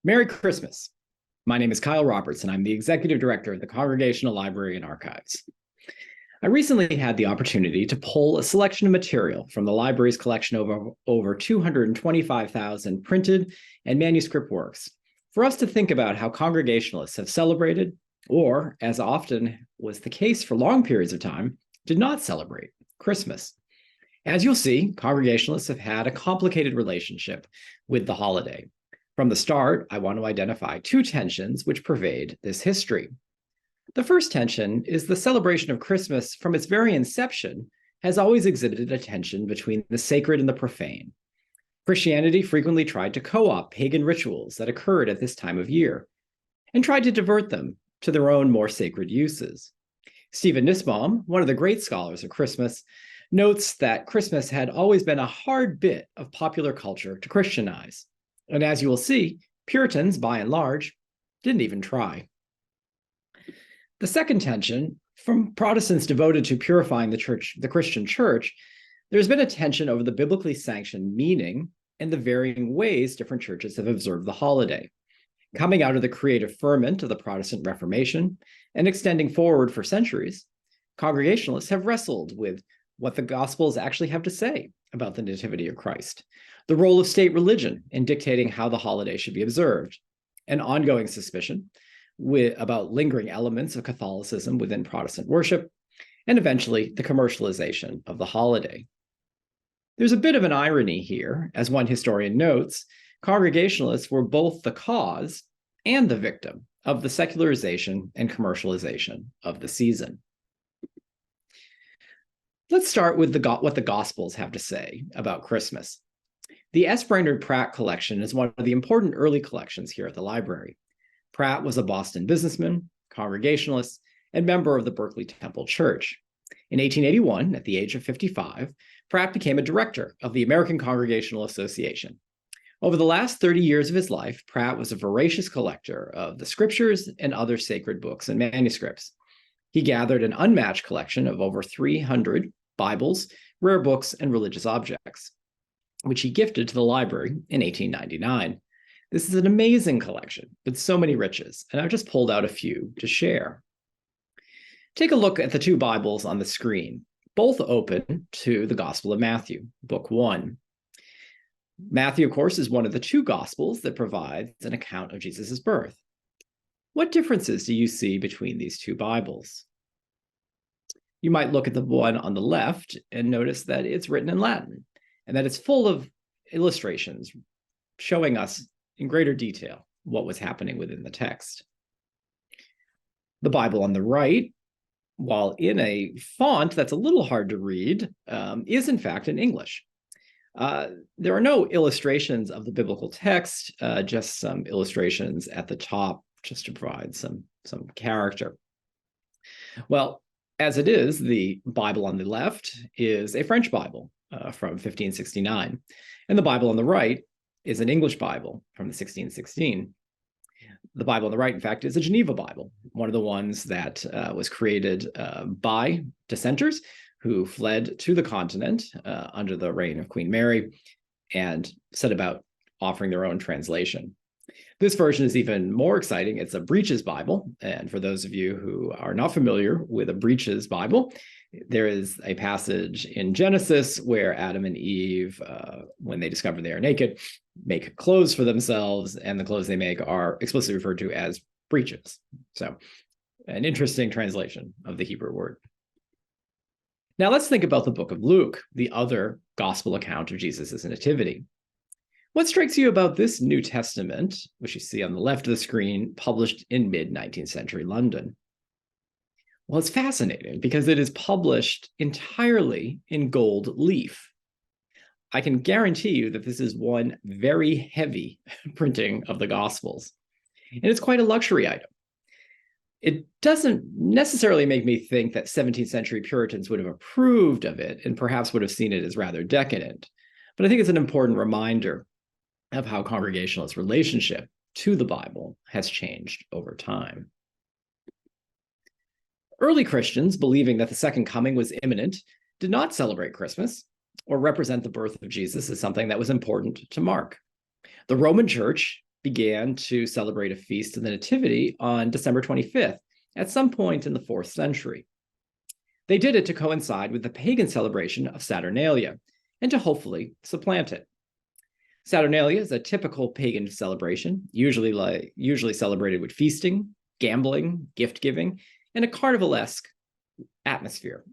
Merry Christmas. My name is Kyle Roberts, and I'm the Executive Director of the Congregational Library and Archives. I recently had the opportunity to pull a selection of material from the library's collection of over 225,000 printed and manuscript works for us to think about how Congregationalists have celebrated, or, as often was the case for long periods of time, did not celebrate Christmas. As you'll see, Congregationalists have had a complicated relationship with the holiday. From the start, I want to identify two tensions which pervade this history. The first tension is the celebration of Christmas from its very inception has always exhibited a tension between the sacred and the profane. Christianity frequently tried to co-opt pagan rituals that occurred at this time of year and tried to divert them to their own more sacred uses. Stephen Nussbaum, one of the great scholars of Christmas, notes that Christmas had always been a hard bit of popular culture to Christianize. And as you will see, Puritans, by and large, didn't even try. The second tension, from Protestants devoted to purifying the Christian church, there's been a tension over the biblically sanctioned meaning and the varying ways different churches have observed the holiday. Coming out of the creative ferment of the Protestant Reformation and extending forward for centuries, Congregationalists have wrestled with what the Gospels actually have to say about the Nativity of Christ, the role of state religion in dictating how the holiday should be observed, an ongoing suspicion about lingering elements of Catholicism within Protestant worship, and eventually the commercialization of the holiday. There's a bit of an irony here. As one historian notes, Congregationalists were both the cause and the victim of the secularization and commercialization of the season. Let's start with what the Gospels have to say about Christmas. The S. Brainerd Pratt collection is one of the important early collections here at the library. Pratt was a Boston businessman, Congregationalist, and member of the Berkeley Temple Church. In 1881, at the age of 55, Pratt became a director of the American Congregational Association. Over the last 30 years of his life, Pratt was a voracious collector of the scriptures and other sacred books and manuscripts. He gathered an unmatched collection of over 300 Bibles, rare books, and religious objects, which he gifted to the library in 1899. This is an amazing collection with so many riches, and I've just pulled out a few to share. Take a look at the two Bibles on the screen, both open to the Gospel of Matthew, Book 1. Matthew, of course, is one of the two Gospels that provides an account of Jesus' birth. What differences do you see between these two Bibles? You might look at the one on the left and notice that it's written in Latin and that it's full of illustrations showing us in greater detail what was happening within the text. The Bible on the right, while in a font that's a little hard to read, is in fact in English. There are no illustrations of the biblical text, just some illustrations at the top just to provide some character. Well, as it is, the Bible on the left is a French Bible from 1569, and the Bible on the right is an English Bible from 1616. The Bible on the right, in fact, is a Geneva Bible, one of the ones that was created by dissenters who fled to the continent under the reign of Queen Mary and set about offering their own translation. This version is even more exciting. It's a Breeches Bible. And for those of you who are not familiar with a Breeches Bible, there is a passage in Genesis where Adam and Eve, when they discover they are naked, make clothes for themselves, and the clothes they make are explicitly referred to as breeches. So an interesting translation of the Hebrew word. Now let's think about the book of Luke, the other gospel account of Jesus' nativity. What strikes you about this New Testament, which you see on the left of the screen, published in mid-19th century London? Well, it's fascinating because it is published entirely in gold leaf. I can guarantee you that this is one very heavy printing of the Gospels, and it's quite a luxury item. It doesn't necessarily make me think that 17th century Puritans would have approved of it and perhaps would have seen it as rather decadent, but I think it's an important reminder of how Congregationalist relationship to the Bible has changed over time. Early Christians, believing that the second coming was imminent, did not celebrate Christmas or represent the birth of Jesus as something that was important to mark. The Roman Church began to celebrate a feast of the Nativity on December 25th, at some point in the 4th century. They did it to coincide with the pagan celebration of Saturnalia, and to hopefully supplant it. Saturnalia is a typical pagan celebration, usually celebrated with feasting, gambling, gift-giving, and a carnivalesque atmosphere.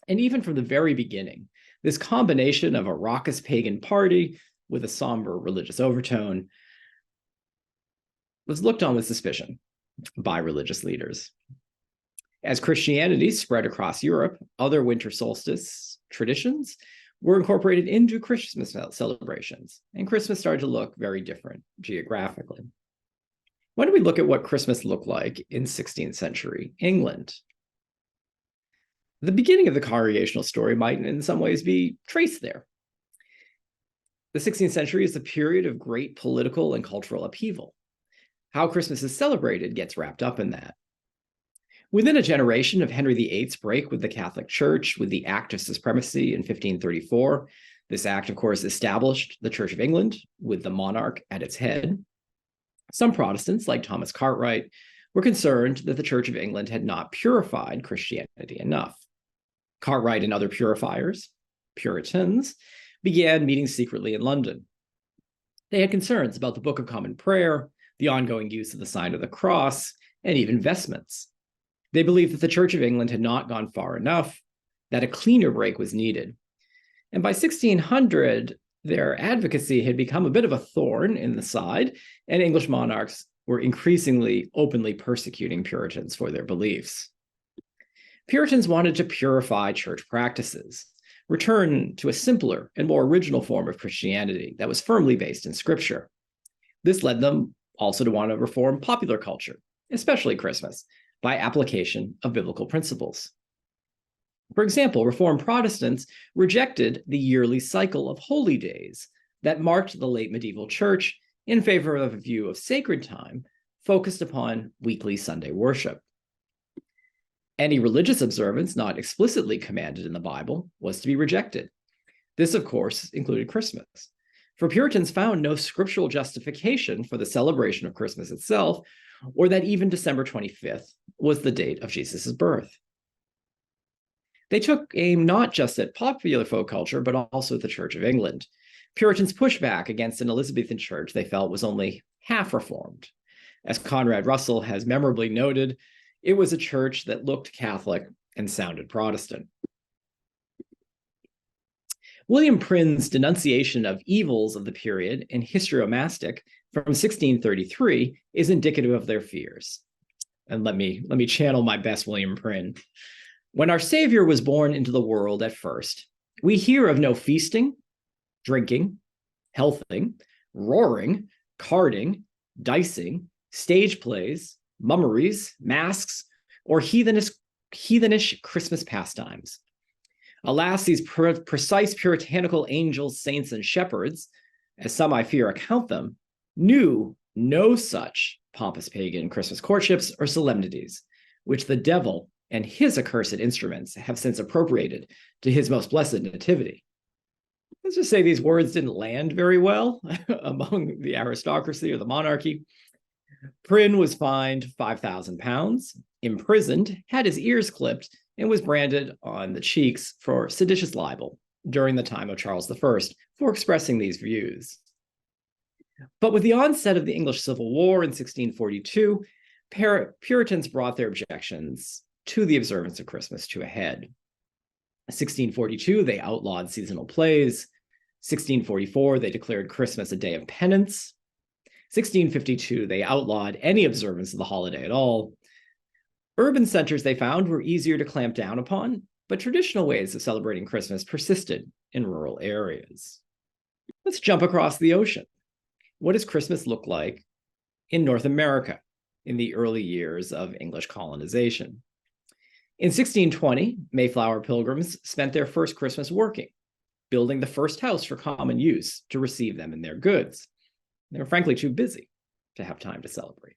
And even from the very beginning, this combination of a raucous pagan party with a somber religious overtone was looked on with suspicion by religious leaders. As Christianity spread across Europe, other winter solstice traditions were incorporated into Christmas celebrations, and Christmas started to look very different geographically. Why don't we look at what Christmas looked like in 16th century England? The beginning of the congregational story might in some ways be traced there. The 16th century is a period of great political and cultural upheaval. How Christmas is celebrated gets wrapped up in that. Within a generation of Henry VIII's break with the Catholic Church with the Act of Supremacy in 1534, this act, of course, established the Church of England with the monarch at its head. Some Protestants, like Thomas Cartwright, were concerned that the Church of England had not purified Christianity enough. Cartwright and other purifiers, Puritans, began meeting secretly in London. They had concerns about the Book of Common Prayer, the ongoing use of the sign of the cross, and even vestments. They believed that the Church of England had not gone far enough, that a cleaner break was needed. And by 1600, their advocacy had become a bit of a thorn in the side, and English monarchs were increasingly openly persecuting Puritans for their beliefs. Puritans wanted to purify church practices, return to a simpler and more original form of Christianity that was firmly based in Scripture. This led them also to want to reform popular culture, especially Christmas, by application of biblical principles. For example, Reformed Protestants rejected the yearly cycle of holy days that marked the late medieval church in favor of a view of sacred time focused upon weekly Sunday worship. Any religious observance not explicitly commanded in the Bible was to be rejected. This, of course, included Christmas. For Puritans found no scriptural justification for the celebration of Christmas itself, or that even December 25th was the date of Jesus' birth. They took aim not just at popular folk culture, but also at the Church of England. Puritans pushed back against an Elizabethan church they felt was only half reformed. As Conrad Russell has memorably noted, it was a church that looked Catholic and sounded Protestant. William Prynne's denunciation of evils of the period in Histriomastic from 1633 is indicative of their fears. And let me channel my best William Prynne. When our Savior was born into the world at first, we hear of no feasting, drinking, healthing, roaring, carding, dicing, stage plays, mummeries, masks, or heathenish Christmas pastimes. Alas, these precise puritanical angels, saints, and shepherds, as some I fear account them, knew no such pompous pagan Christmas courtships or solemnities, which the devil and his accursed instruments have since appropriated to his most blessed nativity. Let's just say these words didn't land very well among the aristocracy or the monarchy. Prynne was fined £5,000, imprisoned, had his ears clipped, and was branded on the cheeks for seditious libel during the time of Charles I for expressing these views. But with the onset of the English Civil War in 1642, Puritans brought their objections to the observance of Christmas to a head. In 1642, they outlawed seasonal plays. 1644, they declared Christmas a day of penance. 1652, they outlawed any observance of the holiday at all. Urban centers, they found, were easier to clamp down upon, but traditional ways of celebrating Christmas persisted in rural areas. Let's jump across the ocean. What does Christmas look like in North America in the early years of English colonization? In 1620, Mayflower pilgrims spent their first Christmas working, building the first house for common use to receive them and their goods. They were frankly too busy to have time to celebrate.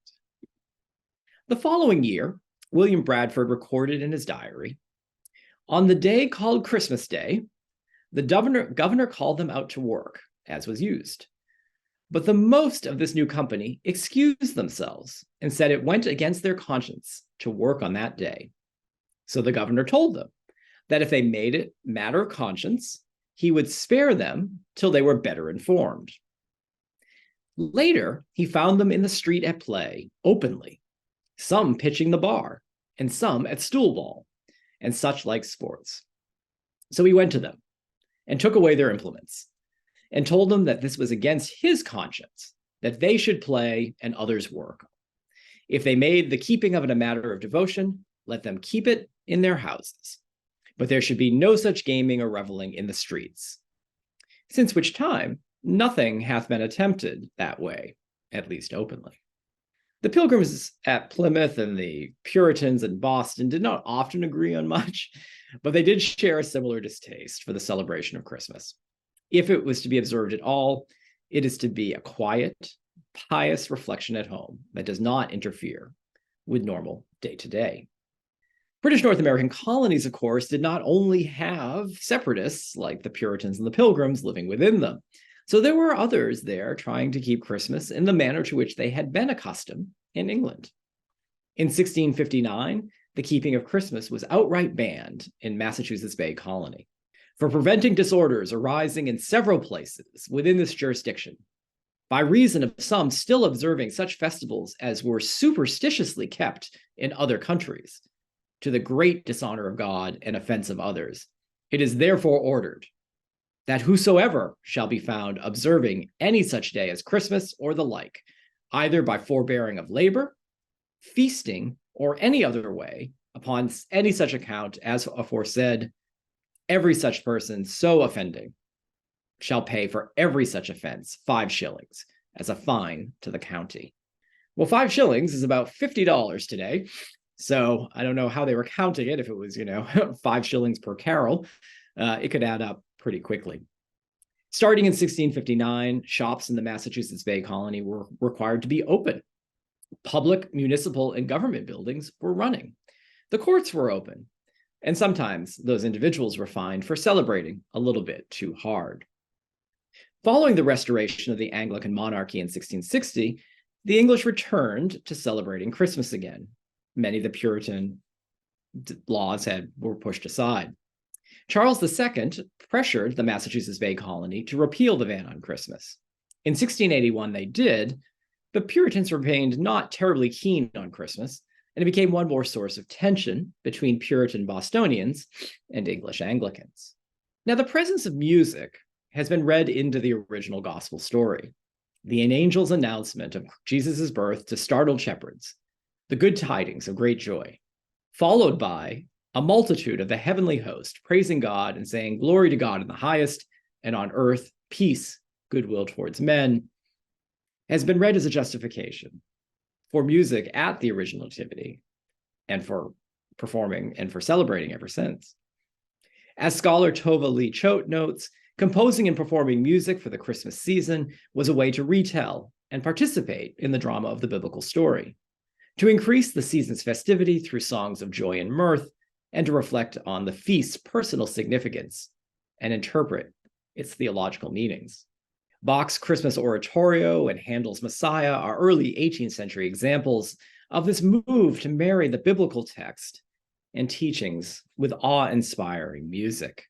The following year, William Bradford recorded in his diary, "On the day called Christmas Day, the governor called them out to work, as was used. But the most of this new company excused themselves and said it went against their conscience to work on that day. So the governor told them that if they made it matter of conscience, he would spare them till they were better informed. Later, he found them in the street at play, openly, some pitching the bar, and some at stool ball, and such like sports. So he went to them and took away their implements, and told them that this was against his conscience, that they should play and others work. If they made the keeping of it a matter of devotion, let them keep it in their houses. But there should be no such gaming or reveling in the streets. Since which time, nothing hath been attempted that way, at least openly. The Pilgrims at Plymouth and the Puritans in Boston did not often agree on much, but they did share a similar distaste for the celebration of Christmas. If it was to be observed at all, it is to be a quiet, pious reflection at home that does not interfere with normal day-to-day. British North American colonies, of course, did not only have separatists like the Puritans and the Pilgrims living within them. So there were others there trying to keep Christmas in the manner to which they had been accustomed in England. In 1659, the keeping of Christmas was outright banned in Massachusetts Bay Colony for preventing disorders arising in several places within this jurisdiction, by reason of some still observing such festivals as were superstitiously kept in other countries, to the great dishonor of God and offense of others. It is therefore ordered that whosoever shall be found observing any such day as Christmas or the like, either by forbearing of labor, feasting, or any other way, upon any such account as aforesaid, every such person so offending shall pay for every such offense 5 shillings as a fine to the county. Well, 5 shillings is about $50 today. So I don't know how they were counting it. If it was, 5 shillings per carol, it could add up pretty quickly. Starting in 1659, shops in the Massachusetts Bay Colony were required to be open. Public, municipal, and government buildings were running. The courts were open. And sometimes those individuals were fined for celebrating a little bit too hard. Following the restoration of the Anglican monarchy in 1660, the English returned to celebrating Christmas again. Many of the Puritan laws were pushed aside. Charles II pressured the Massachusetts Bay Colony to repeal the ban on Christmas. In 1681, they did, but Puritans remained not terribly keen on Christmas, and it became one more source of tension between Puritan Bostonians and English Anglicans. Now, the presence of music has been read into the original gospel story. The angel's announcement of Jesus' birth to startled shepherds, the good tidings of great joy, followed by a multitude of the heavenly host praising God and saying, "Glory to God in the highest, and on earth peace, goodwill towards men," has been read as a justification for music at the original nativity and for performing and for celebrating ever since. As scholar Tova Lee Choate notes, composing and performing music for the Christmas season was a way to retell and participate in the drama of the biblical story, to increase the season's festivity through songs of joy and mirth, and to reflect on the feast's personal significance and interpret its theological meanings. Bach's Christmas Oratorio and Handel's Messiah are early 18th century examples of this move to marry the biblical text and teachings with awe-inspiring music.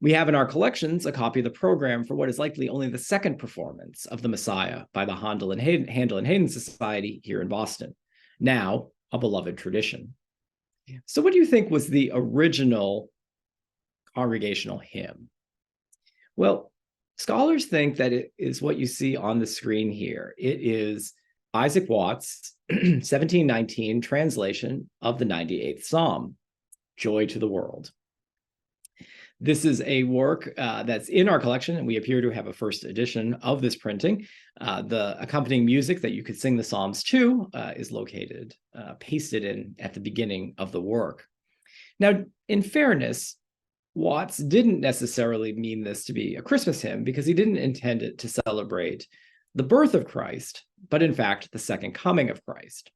We have in our collections a copy of the program for what is likely only the second performance of the Messiah by the Handel and Hayden Society here in Boston, now a beloved tradition. So what do you think was the original congregational hymn? Well, scholars think that it is what you see on the screen here. It is Isaac Watts' 1719 translation of the 98th Psalm, Joy to the World. This is a work that's in our collection, and we appear to have a first edition of this printing. The accompanying music that you could sing the Psalms to is located, pasted in at the beginning of the work. Now, in fairness, Watts didn't necessarily mean this to be a Christmas hymn because he didn't intend it to celebrate the birth of Christ, but in fact, the second coming of Christ.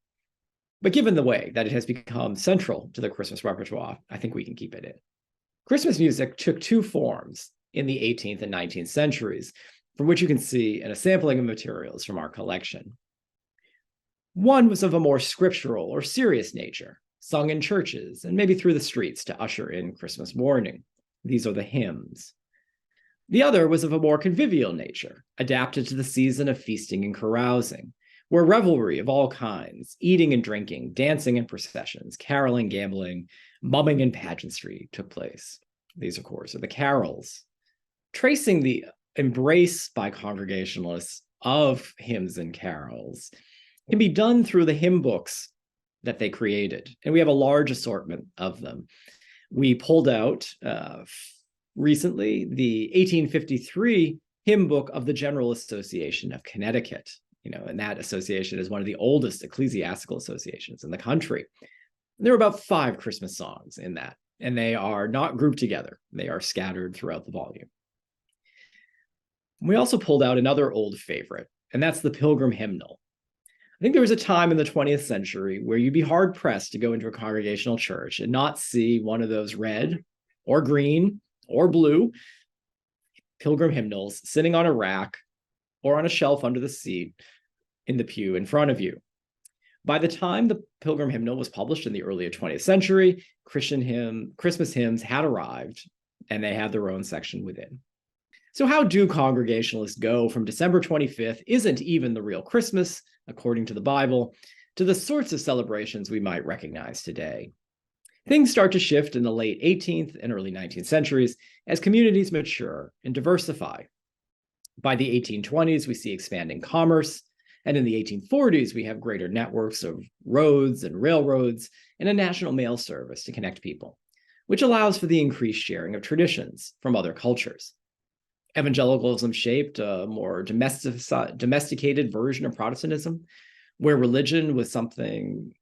But given the way that it has become central to the Christmas repertoire, I think we can keep it in. Christmas music took two forms in the 18th and 19th centuries. from which you can see in a sampling of materials from our collection. One was of a more scriptural or serious nature, sung in churches and maybe through the streets to usher in Christmas morning. These are the hymns. The other was of a more convivial nature, adapted to the season of feasting and carousing, where revelry of all kinds, eating and drinking, dancing and processions, caroling, gambling, mumming and pageantry took place. These, of course, are the carols. Tracing the embrace by Congregationalists of hymns and carols can be done through the hymn books that they created, and we have a large assortment of them. We pulled out recently the 1853 hymn book of the General Association of Connecticut, and that association is one of the oldest ecclesiastical associations in the country. There are about 5 Christmas songs in that, and they are not grouped together. They are scattered throughout the volume. We also pulled out another old favorite, and that's the Pilgrim Hymnal. I think there was a time in the 20th century where you'd be hard-pressed to go into a Congregational church and not see one of those red or green or blue Pilgrim hymnals sitting on a rack or on a shelf under the seat in the pew in front of you. By the time the Pilgrim Hymnal was published in the early 20th century, Christmas hymns had arrived, and they had their own section within. So how do Congregationalists go from December 25th isn't even the real Christmas, according to the Bible, to the sorts of celebrations we might recognize today? Things start to shift in the late 18th and early 19th centuries as communities mature and diversify. By the 1820s, we see expanding commerce, and in the 1840s, we have greater networks of roads and railroads and a national mail service to connect people, which allows for the increased sharing of traditions from other cultures. Evangelicalism shaped a more domesticated version of Protestantism, where religion was something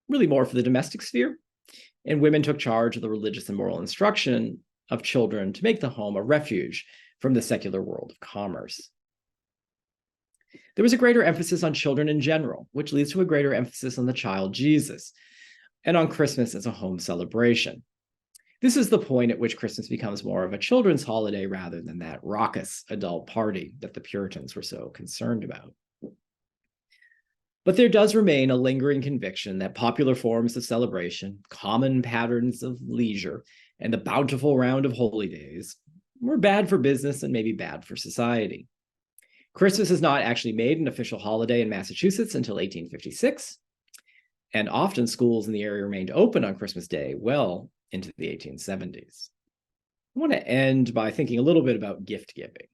really more for the domestic sphere, and women took charge of the religious and moral instruction of children to make the home a refuge from the secular world of commerce. There was a greater emphasis on children in general, which leads to a greater emphasis on the child Jesus, and on Christmas as a home celebration. This is the point at which Christmas becomes more of a children's holiday rather than that raucous adult party that the Puritans were so concerned about. But there does remain a lingering conviction that popular forms of celebration, common patterns of leisure, and the bountiful round of holy days were bad for business and maybe bad for society. Christmas is not actually made an official holiday in Massachusetts until 1856, and often schools in the area remained open on Christmas Day well into the 1870s. I want to end by thinking a little bit about gift giving.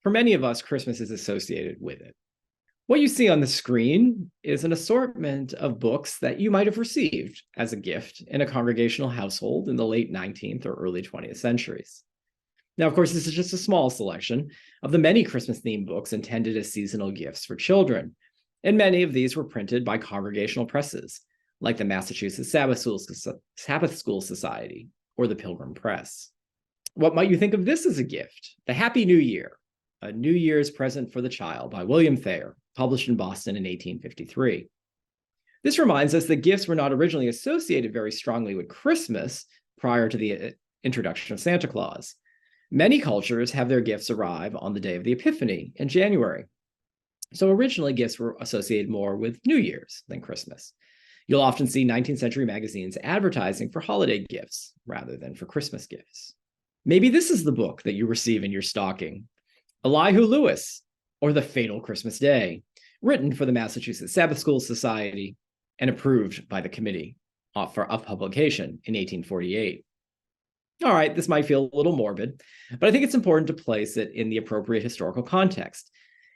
For many of us, Christmas is associated with it. What you see on the screen is an assortment of books that you might have received as a gift in a Congregational household in the late 19th or early 20th centuries. Now, of course, this is just a small selection of the many Christmas-themed books intended as seasonal gifts for children, and many of these were printed by Congregational presses, like the Massachusetts Sabbath School Society or the Pilgrim Press. What might you think of this as a gift? The Happy New Year, a New Year's Present for the Child by William Thayer, published in Boston in 1853. This reminds us that gifts were not originally associated very strongly with Christmas prior to the introduction of Santa Claus. Many cultures have their gifts arrive on the day of the Epiphany in January. So originally, gifts were associated more with New Year's than Christmas. You'll often see 19th century magazines advertising for holiday gifts rather than for Christmas gifts. Maybe this is the book that you receive in your stocking, Elihu Lewis, or The Fatal Christmas Day, written for the Massachusetts Sabbath School Society and approved by the Committee of Publication in 1848. All right, this might feel a little morbid, but I think it's important to place it in the appropriate historical context,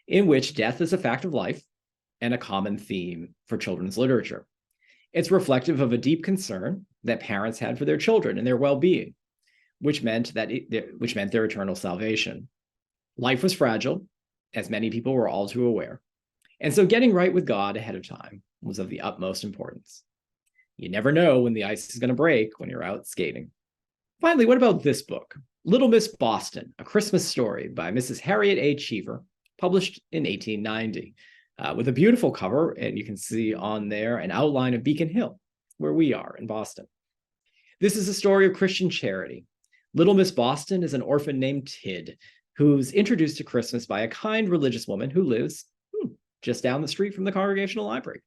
in which death is a fact of life and a common theme for children's literature. It's reflective of a deep concern that parents had for their children and their well-being, which meant their eternal salvation. Life was fragile, as many people were all too aware, and so getting right with God ahead of time was of the utmost importance. You never know when the ice is going to break when you're out skating. Finally, what about this book, Little Miss Boston, A Christmas Story by Mrs. Harriet A. Cheever, published in 1890, with a beautiful cover, and you can see on there an outline of Beacon Hill, where we are in Boston. This is a story of Christian charity. Little Miss Boston is an orphan named Tid, who's introduced to Christmas by a kind religious woman who lives just down the street from the Congregational Library.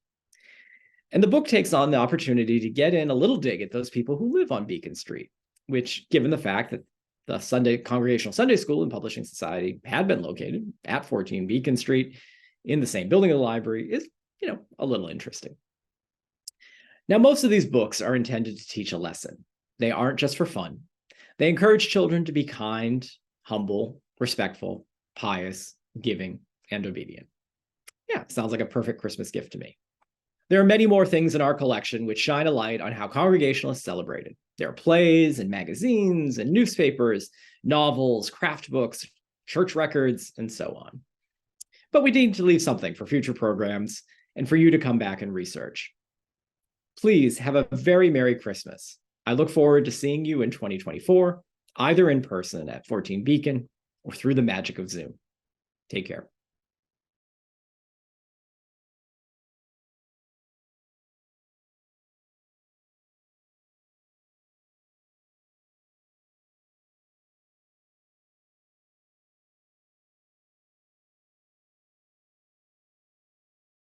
And the book takes on the opportunity to get in a little dig at those people who live on Beacon Street, which, given the fact that the Congregational Sunday School and Publishing Society had been located at 14 Beacon Street in the same building of the library, is, a little interesting. Now, most of these books are intended to teach a lesson. They aren't just for fun. They encourage children to be kind, humble, respectful, pious, giving, and obedient. Yeah, sounds like a perfect Christmas gift to me. There are many more things in our collection which shine a light on how Congregationalists celebrated. There are plays and magazines and newspapers, novels, craft books, church records, and so on. But we need to leave something for future programs and for you to come back and research. Please have a very Merry Christmas. I look forward to seeing you in 2024, either in person at 14 Beacon or through the magic of Zoom. Take care.